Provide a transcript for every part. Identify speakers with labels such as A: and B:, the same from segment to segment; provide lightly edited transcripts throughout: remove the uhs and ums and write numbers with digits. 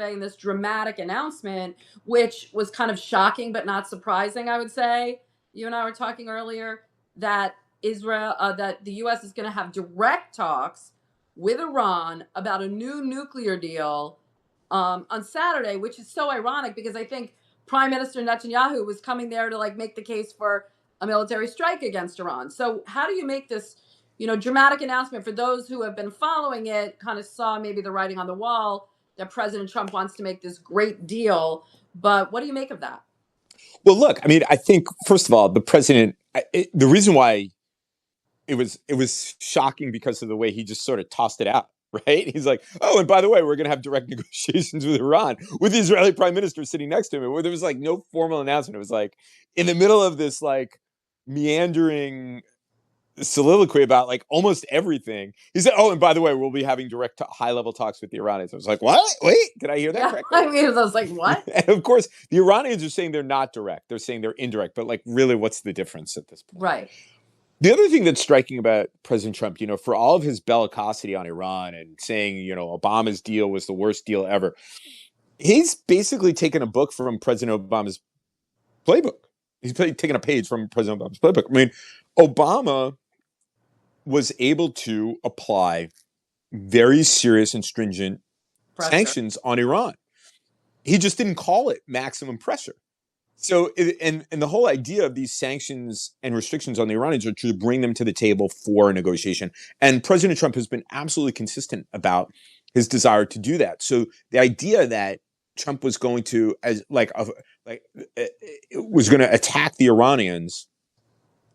A: in this dramatic announcement, which was kind of shocking but not surprising, I would say. You and I were talking earlier that that the U.S. is going to have direct talks with Iran about a new nuclear deal on Saturday, which is so ironic because I think Prime Minister Netanyahu was coming there to like make the case for a military strike against Iran. So how do you make this, dramatic announcement? For those who have been following it, kind of saw maybe the writing on the wall that President Trump wants to make this great deal. But what do you make of that?
B: Well, look, I mean, I think, first of all, the president, the reason why it was shocking because of the way he just sort of tossed it out, right? He's like, oh, and by the way, we're going to have direct negotiations with Iran, with the Israeli prime minister sitting next to him, where there was like no formal announcement. It was like in the middle of this like meandering soliloquy about like almost everything. He said, oh, and by the way, we'll be having direct high-level talks with the Iranians. I was like, what? Wait, did I hear that correctly?
A: I mean, I was like, what?
B: And of course, the Iranians are saying they're not direct. They're saying they're indirect. But like, really, what's the difference at this point?
A: Right.
B: The other thing that's striking about President Trump, for all of his bellicosity on Iran and saying, Obama's deal was the worst deal ever, he's basically taken a book from President Obama's playbook. He's taken a page from President Obama's playbook. I mean, Obama was able to apply very serious and stringent sanctions on Iran. He just didn't call it maximum pressure. So, and the whole idea of these sanctions and restrictions on the Iranians are to bring them to the table for a negotiation. And President Trump has been absolutely consistent about his desire to do that. So the idea that Trump was going to was going to attack the Iranians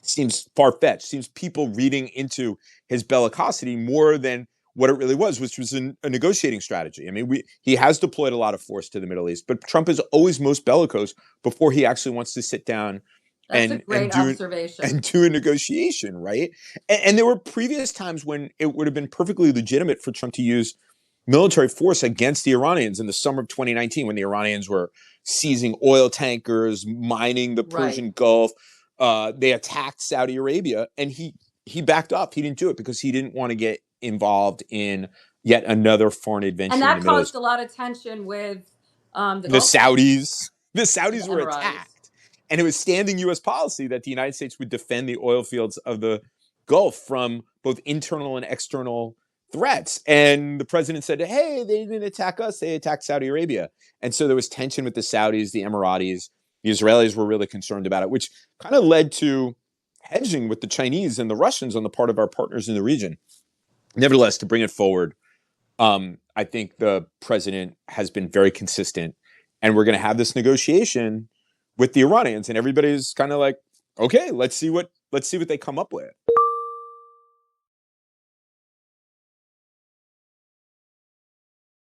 B: seems far-fetched. Seems people reading into his bellicosity more than what it really was, which was a negotiating strategy. I mean, he has deployed a lot of force to the Middle East, but Trump is always most bellicose before he actually wants to sit down and do a negotiation, right? And there were previous times when it would have been perfectly legitimate for Trump to use military force against the Iranians in the summer of 2019, when the Iranians were seizing oil tankers, mining the Persian Gulf. They attacked Saudi Arabia, and he backed off. He didn't do it because he didn't want to get involved in yet another foreign adventure.
A: And that caused a lot of tension with
B: the Saudis. The Saudis were attacked. And it was standing U.S. policy that the United States would defend the oil fields of the Gulf from both internal and external threats. And the president said, hey, they didn't attack us. They attacked Saudi Arabia. And so there was tension with the Saudis, the Emiratis. The Israelis were really concerned about it, which kind of led to hedging with the Chinese and the Russians on the part of our partners in the region. Nevertheless, to bring it forward, I think the president has been very consistent, and we're going to have this negotiation with the Iranians, and everybody's kind of like, okay, let's see what they come up with.